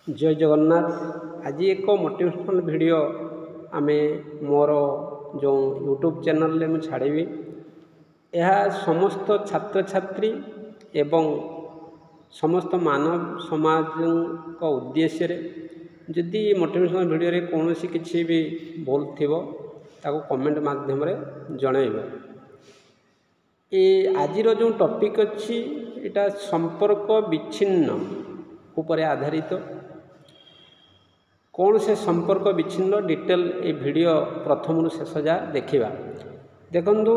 जय जगन्नाथ। आज एक मोटिवेशनल वीडियो आमे मोर जो यूट्यूब चैनल में मुझे छाड़बी। यह समस्त छात्र छात्री एवं समस्त मानव समाज को उद्देश्य जदि मोटिवेशनल वीडियो रे कौन सी किसी भी भूल थिबो ताको कमेंट माध्यम रे जणाइबो। ए आजिर जो टॉपिक अच्छी एटा संपर्क विच्छिन्न ऊपर आधारित। कौन से संपर्क विच्छिन्न डिटेल ए वीडियो प्रथम शेष जा देखा। देखु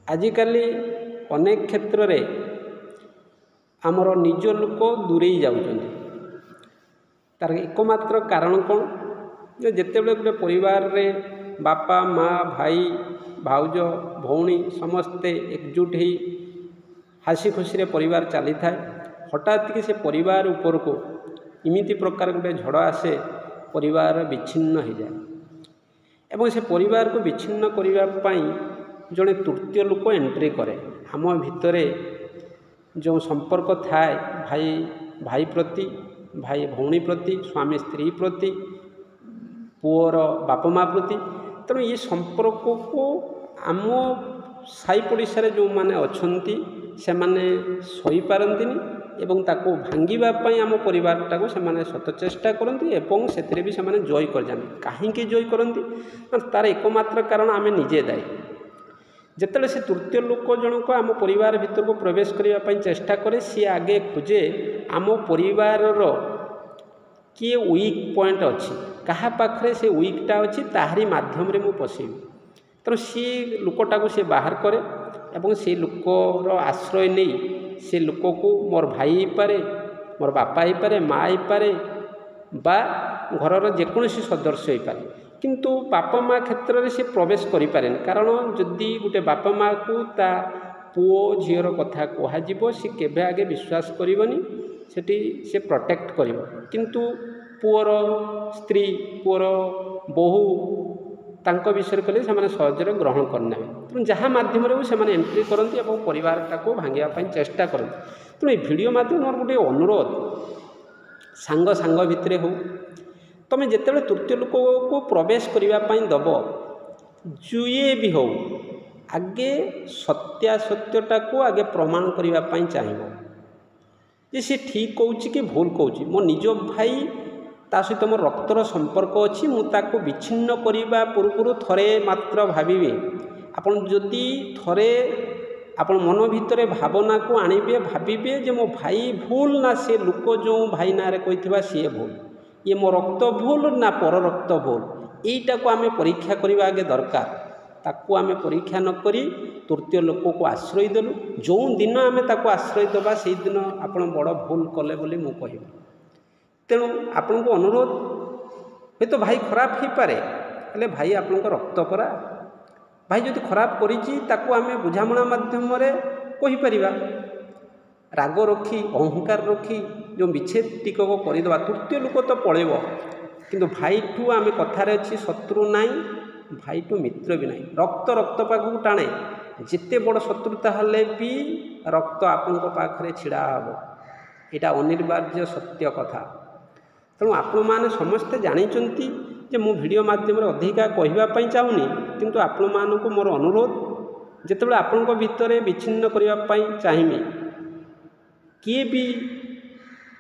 आजिकाली अनेक क्षेत्र रे आमर निज लोक दूरे जाउछन्ति। तार एकमात्र कारण कौन जिते गोटे परिवार रे बापा माँ भाई भाउज भौणी समस्ते एकजुट ही हासी खुशी परिवार चली थाए। हठात कि से परिवार ऊपर को इमिति प्रकार गोटे झड़ आसे परिवार विच्छिन्न हो जाए एवं से परिवार को विच्छिन्न करने जड़े तृतीय लोक एंट्री करे। आम भितर जो संपर्क थाए भाई भाई प्रति भाई भौणी प्रति स्वामी स्त्री प्रति पुअर बाप माँ प्रति तेणु ये संपर्क को आम साई पड़िशारे जो माने अछंती से माने सही पारंतिनी एवं ताको भांगिबा पई आम परिवारटा को से सत चेष्टा करती एवं से भी से जय कर जाती। कहीं जय करती तार एकमात्र कारण आम निजे दायी। जिते से तृतीय लोक जनक आम परिवार भीतर को प्रवेश करने चेष्टा करे सी आगे खोजे आम परिवार किए वीक पॉइंट अच्छी क्या पाखे से वीकटा अच्छी ताहारी माध्यम रे मु पशेबी। तेणु सी लोकटा को सी बाहर करे एवं से लोकर आश्रय नहीं से लोक को मोर भाई ही पारे मोर बापा ही पारे माँ ही पारे बा घरर जेकोसी सदस्य ही पारे किंतु बापा माँ क्षेत्र में से प्रवेश करि पारेन। कारण जदि गोटे बापा माँ को ता पुओ झीर कथा कह सी केबे आगे विश्वास करनी सेठी से प्रोटेक्ट करिवो किंतु पुअर स्त्री पुअर बहु तांको विषय कले से सहजरे ग्रहण करने। तेणु जहाँ माध्यम से एंट्री करती और परिवारटा को भांगापी चेष्टा करती। तेणु ये भिडियो माध्यम मोर गोटे अनुरोध सांग सांग भितर हो तुम जिते तृतीय लोक को प्रवेश करने दब जुए भी हो आगे सत्यासत्यटा को आगे प्रमाण करने चाहिए जे सी ठीक कहूँ कि भूल कहूँ। मो निज भाई ता सहित मोर रक्तर संपर्क अच्छी मुझे विच्छिन्न करने पूर्व थरे मात्र भाविबे आपन जदि थरे आपन मन भितर भावना को आणिबे भाविबे जे मो भाई भूल ना से लोक जो भाई ना रे कहिथिबा सी भूल ये मो रक्त भूल ना पर रक्त भूल यहीटा को आम परीक्षा करने आगे दरकार। ताकू आम परीक्षा न करी तृतीय लोक को आश्रय देलु जो दिन आम ताकू आश्रय देवा से दिन आपन बड़ भूल कले बोली मु कहिबी। तेणु आपण को अनुरोध हे तो भाई खराब हो पारे हेले भाई आपण को रक्त परा भाई जदि खराब करिछि ताकू आमे बुझामणा माध्यम रे कहि परिबा। राग रखी अहंकार रखी जो विच्छेद टिकक करदेवा तृतीय लोक तो पळेबो किंतु भाई ठू आमे कथार अच्छी शत्रु नाई भाई ठू मित्र भी नहीं। रक्त रक्त पाखक टाणे जिते बड़ शत्रुता हेले भी रक्त आपण पाखरे छिड़ा हबो एटा अनिवार्य सत्य कथा। तेणु आपण मैंने समस्ते जानी जे मु वीडियो माध्यम अधिका कहवाई चाहूनी किंतु आपण मानक मोर अनुरोध जिते आपण भितर विच्छिन्न करने चाहिए किए भी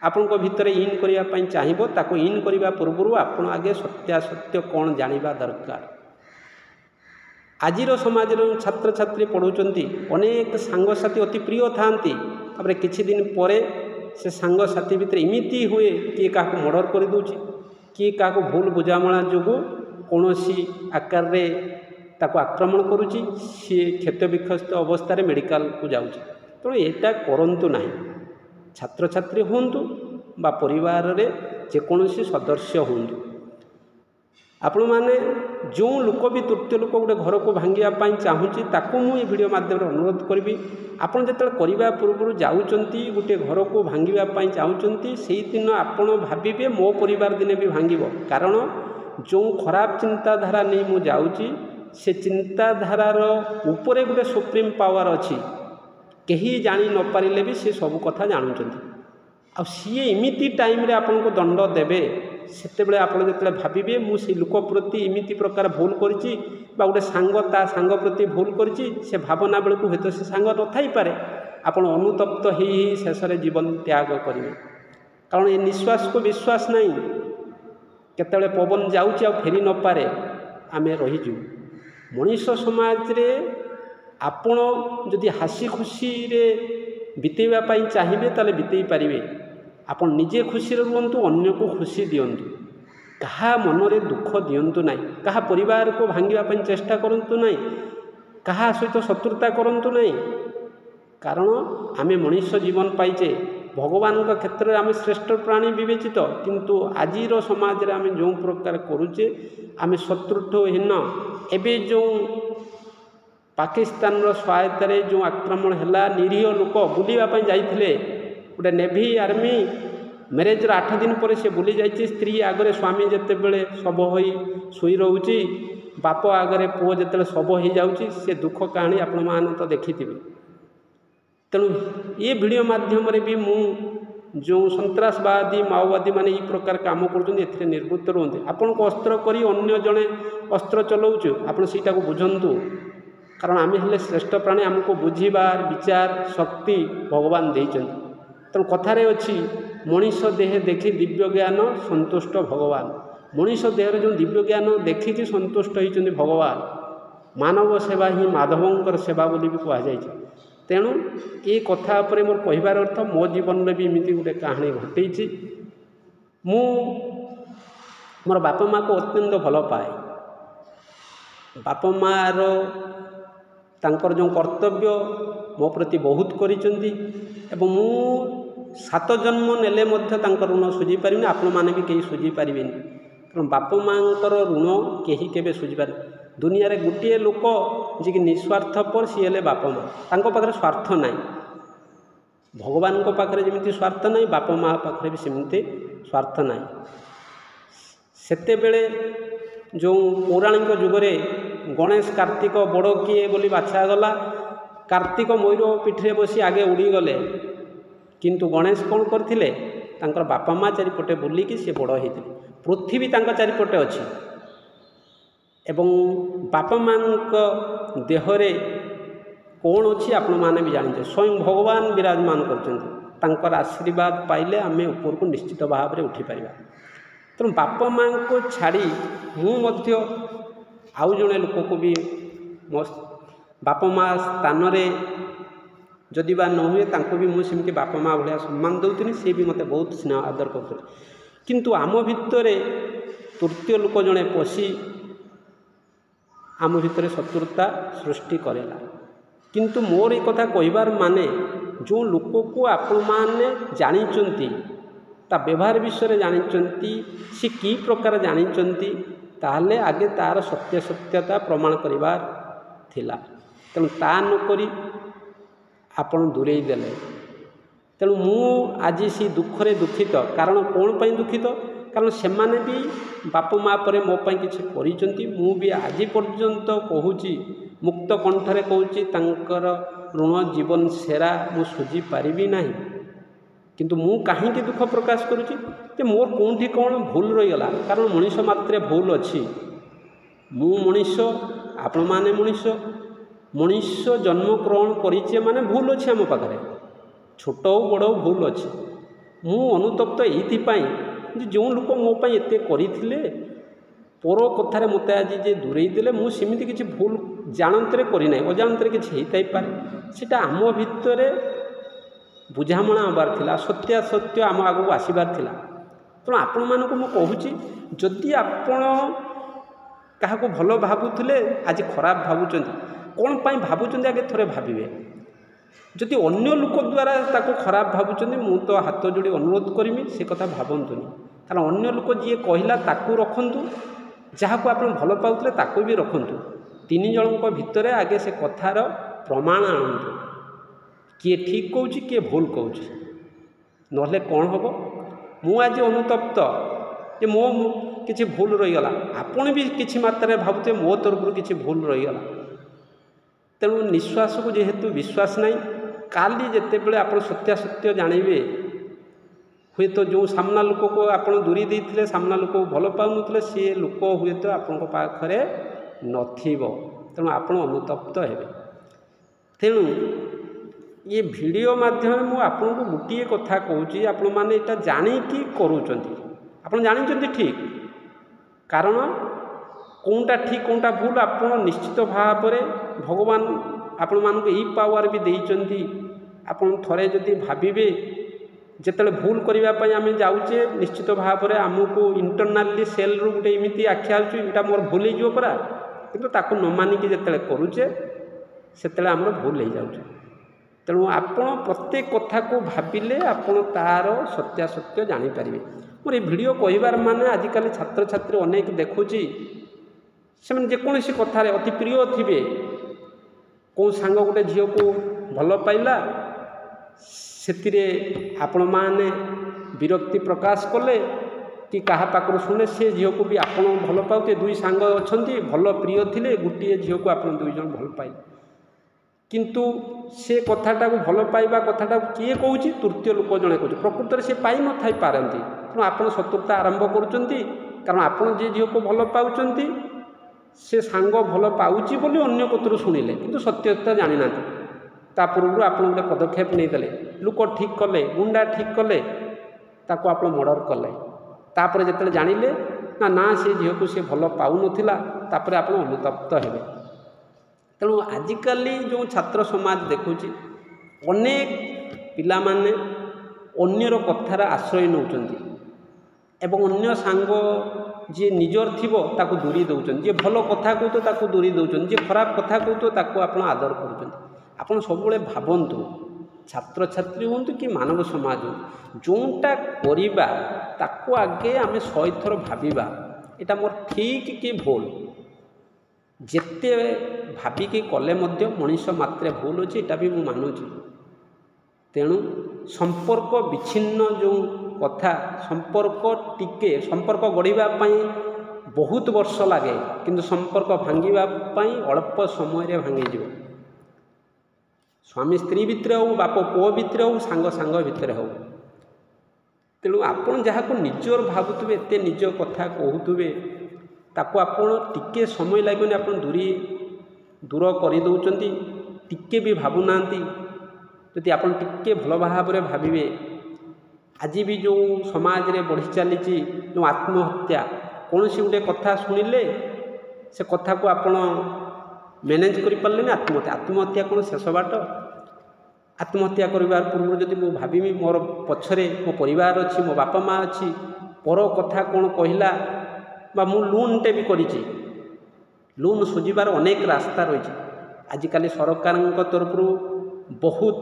आपण भितर इन करने चाहिए ताको इन करने पूर्व आपण आगे सत्यासत्य कौन जानिबा दरकार। आजिर समाज छात्र छात्री पढ़ुंट अनेक सांगसाथी अति प्रिय था किछि दिन परे से सांगसाथी भितर इमिति हुए किए क्या मर्डर कर दूची किए क्या भूल बुझामणा जो कौन आकार रे ताको आक्रमण करुच्ची सी क्षत विक्षत अवस्था मेडिकल को जाऊँगी। तेणु यहाँ करंतु नहीं छात्र छात्री हूँ बा परिवार रे जेकोसी सदस्य हूँ आपण मैंने जो लोक भी तृतीय लोक गोटे घर को भांगापी चाहूँगी ताकू मुझे वीडियो माध्यम अनुरोध करी आपड़ जो करने पूर्व जाऊँच गोटे घर को भांगापी चाहूँगी से दिन आपण भाविबे मो परिवार दिने भी भांग कारण जो खराब चिंताधारा नहीं मु जाऊँगी से चिंताधारार उपरे गोटे सुप्रीम पावर अच्छी कहीं जानी न पारे भी से सब कथा जानुंट सीए इमिति टाइम रे आपन को दंड देवे सेतेबेले आपण जेतले भाबिबे मु से लोक प्रति इमिति प्रकार भूल करछि बा गोटे सांग ता सांग प्रति भूल करछि से भावना बेल को हेतु से सांग न थाई पारे आपण अनुतप्त ही शेष रे जीवन त्याग करिवे कारण ए निश्वास को विश्वास नहीं केतले पवन जाउछि आ फेरी न पारे आमे रहि जु मनुष्य समाज रे आपण जदि हासी खुशी रे बितेवा पाई चाहिए ताले बितेई पारिबे आपण निजे खुशी रुहतु अन्य को खुशी दियंतु कहा मनरे दुख दियंतु नहीं कहा परिवार को भांगिबा पाई चेष्टा करंतु नहीं कहा सहित शत्रुता करंतु नहीं कारण आमे मनुष्य जीवन पाइचे भगवान का क्षेत्र में आम श्रेष्ठ प्राणी विवेचित किंतु आजिर समाज रे आमे जो प्रकार करुचे आमे शत्रुत्वहीन एबे जो पाकिस्तान सहायतार जो आक्रमण है निरीह लोक बुलापी जाते गोटे नेभी आर्मी मैरेज 8 दिन पर से बुली जाइए स्त्री आगरे स्वामी जिते बड़े शब हो शोई रोचे बाप आगरे पुओ जिते शब हो जाऊँगी से दुख कहानी आपण मैंने तो देखि तेणु ये वीडियो माध्यम भी मु जो सन्त्रासवादी माओवादी माने ये प्रकार काम कर निर्वृत्त रुहते आपण को अस्त्र करी अन्य जड़े अस्त्र चलाऊँ आपण सीटा को बुझंतु कारण आम हेले श्रेष्ठ प्राणी आमको बुझीबार विचार शक्ति भगवान देइछन तेणु कथार अच्छी मनीष देह देखी दिव्य ज्ञान संतुष्ट भगवान मनीष देहर जो दिव्य ज्ञान देखिकी संतुष्ट होइछन भगवान मानव सेवा ही माधवंकर सेवा बोली भी कहुई तेणु ये कथा पर मोर कहबार अर्थ मो जीवन में भी एमती गोटे कहानी घटी मु मोर बापा माँ को अत्यंत भल पाए बापा मार तांकर जो कर्तव्य मो प्रति बहुत करिसेंती एवं मु 7 जन्म नेले मध्य तांकर ऋण सुझी पारिनी आपण माने भी कहीं सुझी पारिबेनी कारण बापा मांकर ऋण कहीं केबे सुझी पारे दुनिया रे गोटे लोक जी कि निस्वार्थपर सी हेले बापा माँ तांको पाखरे स्वार्थ नहीं भगवान को पाखरे जेमिति स्वार्थ नहीं बापा माँ पाखरे भी सेमिति स्वार्थ नहीं सेते बेले जो पौराणिक जुगरे गणेश कार्तिक बड़ किए बोली बाछा गला कार्तिक मयूर पिठरे बसी आगे उड़ी गले किंतु गणेश कौन करथिले तांकर बापा माँ चारिपटे बुलिकी सी बड़ होते पृथ्वी तांका चारिपटे अच्छी एवं बापा माँ देहरे कौन अच्छी आपण मैंने भी जानते स्वयं भगवान विराजमान कर आशीर्वाद पाइले आमे ऊपर को निश्चित भाव में उठी पारिबा तेणु बापा माँ को छाड़ी मु आउ जड़े लोक को भी मो बापा माँ स्थान जदि बा न हुए तांको भी मुझे बापा माँ भाया सम्मान दौनी सी भी मत बहुत स्नेह आदर करते किंतु आम भितर तृतीय लोक जड़े पशि आम भितर शत्रुता सृष्टि करेला किंतु मोर एक कथा कहबार माने जो लोक को आपण माने जानिचंती ता व्यवहार विषय जानिचंती सी की प्रकार जानिचंती ताहले आगे तार सत्यता प्रमाण करिवार थिला तेणु ता नकरी आपण दूरे देले तेणु मु आज सी दुखरे दुखित कारण कौन पाई दुखित कारण से माने भी बापा माँ पर मो पाई किछि करिसंती मु भी आज पर्यंत कहूची मुक्त कंठरे कहूची तांकर ऋण जीवन सेरा मु सुझी पारिबी नाही किंतु मु कहीं दुख प्रकाश करुच्ची जे मोर कौटी कौन भूल रहीगला कारण मनीष मात्रे भूल अच्छी मु मनीष आपण माने मनीष जन्म ग्रहण करिचे माने भूल अच्छी आम पाखे छोट हो बड़ भूल अच्छी मु अनुतप्त एइथिपाई जो लोक मो पाई एते करिथिले पर कथार मत आज जे दूरे देले मु सेमिति किछि भूल जानतरे करि नै अजानतरे किछि हेइताई पारे सेटा आम भितरे बुझामणा आबार थिला सत्य आम आगू आसबार थिला तेणु आपण मानक मु कहूची जदि आपण क्या भल भावुले आज खराब भावुंट कौन पाई भावुंट आगे थोड़े भावे जदि अन्य लोक द्वारा ताको खराब भावुंट मु तो हाथ जोड़ी अनुरोध करमी से कथा भावतुनि कारण अन्य लोक जी कहला ताकू रखंतु जहाँ को आप भल पाउले ताकू भी रखंतु 3 जनों भितर आगे से कथार प्रमाण आणतु किए ठीक कहूँ किए भूल कहूँ नहले कौन हम मु आज अनुतप्त जे मो किसी भूल रहीगला आपण भी किसी मात्रा भावुए मो तरफ किसी भूल रहीगला तेणु निश्वास को जेहेतु विश्वास नहीं काली जिते बड़े आप सत्यासत्य जानवे हुए तो जो सामना लोक को आप दूरी देते सामना लोक भल पाने सी लोक हुए तो आपण पाखे नथिबो तेणु आपण अनुतप्त हेबे। तेणु ये वीडियो माध्यम मु आपन को गोटे कथा कहूँ आपण मैंने यहाँ जाणिकी करूँच आप जानते ठीक कारण कौनटा ठीक कौनटा भूल आप निश्चित भाव में भगवान आपण मानक यही पावर भी देइचंती। आपण थरे जदि भाविबे जिते भूल करने आम जाऊे निश्चित भाव में आमको इंटरनाली सेल रु गोटे एमती आख्या यहाँ मोर भूल हो परा किंतु ताकू न मानिकी जिते करुचे से आमर भूल हो जाऊे। तेणु आपण प्रत्येक कथा को भाविले आपण तार सत्यासत्य जानीपर मोर ये वीडियो कहबार माने आजिकल छात्र छात्री अनेक देखुची से जेकोसी कथार अति प्रिय थे कौ सांग गोटे झील को भल पाइला से आपण मैंने विरक्ति प्रकाश कले कि क्या पाखर शुणे से झील को भी आप भल पाते दुई सांग अच्छा भल प्रिय थे गोटे झील को आप दुईज भल पाइले किंतु से कथाटा को भल पाइबा कथाटा किए कहूँ तृतीय लोक जड़े कहूँ प्रकृत से पाई न थी पारती तेणु आप शत्रुता आरंभ करुँच कारण आपड़ जे झील को भल पाँच से सांग भल पाँच बोली अन्य कतरू शुणिले किंतु सत्यता जानी ना ता पूर्व आप गोटे पदक्षेप नहीं देले लोक ठीक कले गुंडा ठीक कले ताको आप मर्डर कले तापर जिते जानिले ना ना से झील को सी भल पाऊन तापर आप अनुतप्त हेबे। तेणु आजिकल जो छात्र समाज देखुची अनेक पिला माने अन्यर कथार आश्रय नौचंती एवं अन्य सांग जी निजर थिबो ताकू दूरी दौरान जी भल कथा कहू तो ताकू दूरी दौरान जी खराब कथा कहू तो ताकू आपण आदर करुँच। आपण सब भावतु छात्र छात्री हूँ कि मानव समाज हो जोटा करवा ताकू आगे आम 100 थर भाविबा एटा मोर ठीक कि भूल जेते भाविकी कले मनीष मात्रे भूल अच्छे यहाँ भी मुझे मानुची। तेणु संपर्क विच्छिन्न जो कथा संपर्क टिके संपर्क गढ़ापी बहुत वर्ष लगे किंतु संपर्क भांगापी अल्प समय भांगी स्वामी स्त्री भितर हो बाप पुओ भितर हो सांग सांग भितर हो। तेणु आपन जहाँ को निजर भावुवे एत निज कथा कहूवे ताको आपण टिके समय लगे आप दूर करदे टिके भी भावुना जदि आप टिके भल भाव में भाविबे आज भी जो समाज रे बढ़ी चली जो आत्महत्या कौन सी गोटे कथा शुणिले से कथा को आपण मैनेज कर पारे आत्महत्या कौन शेष बाट आत्महत्या करबार पूर्व जदि मु भाविमी मोर पछरे मो परिवार अच्छी मो बापा माँ अच्छी पर कथा कौन कहला बा मु लोनटे भी करिछि लोन सुझिबार अनेक रास्ता रही आजिकल सरकार तरफ बहुत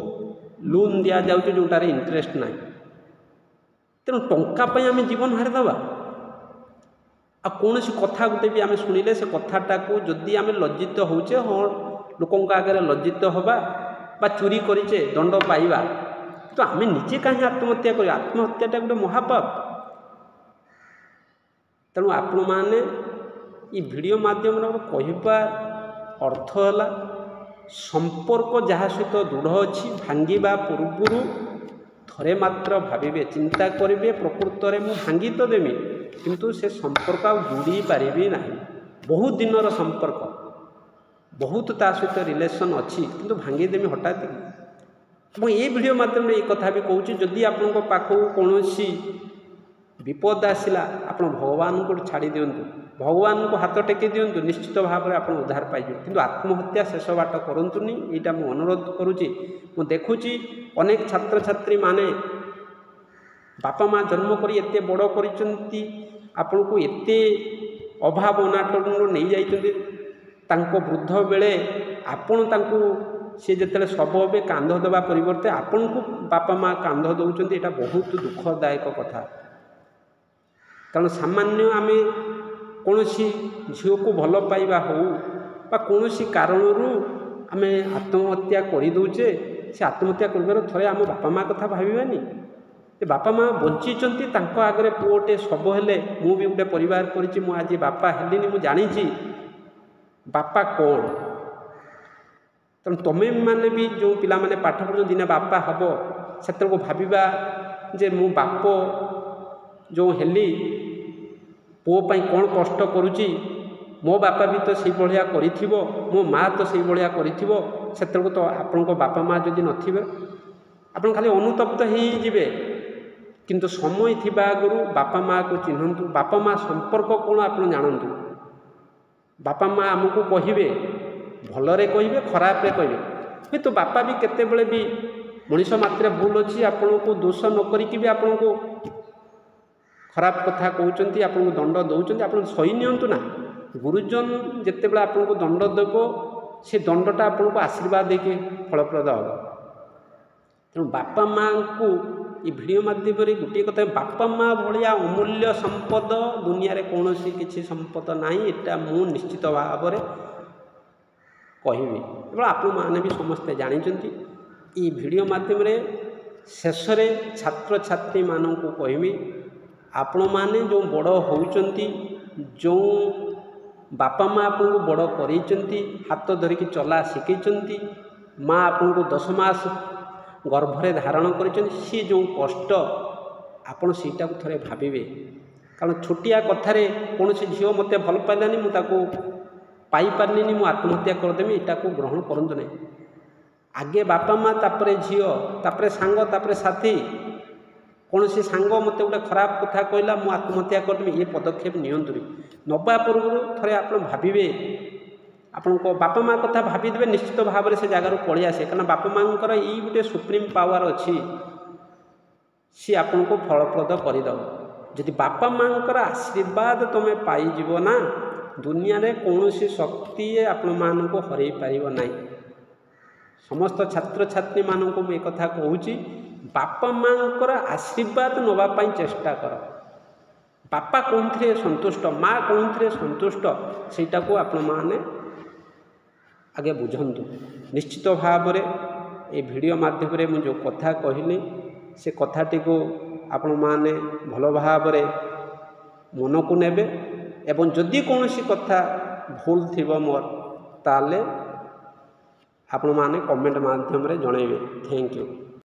लोन दि जाऊँ जोटार इंटरेस्ट ना तेणु टंकापी आम जीवन हारिदेवा आ कौन कथा गोटे भी आम शुणिले से कथाटा को जदि आम लज्जित होचे हाँ लोक आगे लज्जित हवा बा चोरी करिचे दंड पाइबा तो आम निजे कहीं आत्महत्या कर आत्महत्याटा गोटे महापाप। तेणु आपण मैंने ये वीडियो माध्यम कहवा अर्थ है संपर्क जहाँ सहित दृढ़ अच्छी भांगा पूर्व थरे मात्र भाविबे चिंता करेंगे प्रकृत में मुझे भांगी तो देमी किंतु से संपर्क आ जोड़ी पारिबी ना बहुत दिनर संपर्क बहुत ता सहित रिलेसन अच्छी किंतु भांगी देमी हठात ये वीडियो माध्यम ये कथा भी कहूँ जदि आपण पाखक कौन विपद आसला आप भगवान को छाड़ी दिंतु भगवान को हाथ टेकी दिंतु निश्चित भाव में आप उद्धार पाइबे किंतु आत्महत्या शेष बाट करतुनी यहाँ मुझे अनुरोध करुच्ची मु देखुची अनेक छात्र छात्री माने बापा माँ जन्म कर एत बड़ करिसेंती आपण को एते अभाव अनाटन नहीं जाइछन्ती तांको वृद्ध बेले आपण तांको सी जिते सब हे कांध देवा परिवर्ते आपण को बापा माँ कांध दौरान यहाँ बहुत दुखदायक कथा कारण सामान्य आम कौन झील को भल पाइबा हो कौन कारण आम आत्महत्या करदे से आत्महत्या कर थे आम बापा माँ कथा भावानी बापा माँ बंची आगे पुओटे सब हेले मु भी गोटे परिवार करी आज बापा हेलिनी मु जानी बापा कौन तेणु तुम्हें मैंने भी जो पिला माने पाठ पढ़ दिने बापा हम से भाविबा जे मु बाप जो हेली पुओ पाई कौन कष्ट करुची मो बापा भी तो सही भाया करिथिबो मो माँ तो सही भाया करिथिबो सेतबेलू तो आपण बापा माँ जदि नथिबे आपण खाली अनुतप्त हो जिवे किंतु समय थिबा आगु बापा माँ को चिन्हतु बापा माँ संपर्क कौन आप जानतु बापा माँ आमको कहे भलरे कहे खराब कहे हे तो बापा भी केतेबेले भी मनीष मात्र भूल अच्छी आपण को दोष न करिकि भी आपण को खराब कथा कहते आपको दंड दौरान आप सही नियंतु ना गुरुजन जितेबाला आपको दंड देव से दंडटा आपको आशीर्वाद देके फलप्रद हम तेणु बापा माँ को ये वीडियो माध्यम गोटे कथा बापा माँ भाया अमूल्य संपद दुनिया रे कौन किसी संपद ना यहाँ मु निश्चित भाव में कहबी केवल आपण मैंने भी समस्ते जानते ये वीडियो माध्यम शेष छात्र छात्री मानू कहबी आपण माने जो बड़ होउचंती जो बापा माँ आपको बड़ करैचंती हाथ धरिकी चला शिखैचंती माँ आपको 10 मास गर्भरे धारण करिचंती सी जो कष्ट आपण सीटा को थरे भाबिबे कारण छोटिया कथारे कौन से झील मत भल पाइलानी मुझे पाई पारनी मु आत्महत्या करदेमी यहाँ को ग्रहण करंतु नहीं आगे बापा माँ तापरे झील तापरे सांग तापरे साथी कौन से सांग मत गोटे खराब कथा कहला मु आत्महत्या करदेमी ये पदक्षेप नियंतु नवा पूर्व थे आप भावे आपण बापा माँ कथा भावीदे निश्चित भाव में से जगार पलि आसे कारण बापा माँ ये गोटे सुप्रीम पावर अच्छी सी आपन को फलप्रद करदेव जदि बापा माँ आशीर्वाद तुम पाइज ना दुनिया रे कौन सी शक्ति आपण मान को हरई पार ना समस्त छात्र छात्री मानक मुझे कथा कहूँ बापा माँ आशीर्वाद नापी चेष्टा कर बापा कौन थे संतुष्ट माँ कौन थे संतुष्ट सेटा को आपण मैंने आगे बुझंतु निश्चित भाव में ये वीडियो माध्यम मुझे जो कथा कहली से कथाटी को आपण मैंने भल भाव मन को नेबे एवं जदि कौन सी कथा भूल थी मोर ताले आपण मैंने कमेंट माध्यम जनइबे। Thank you.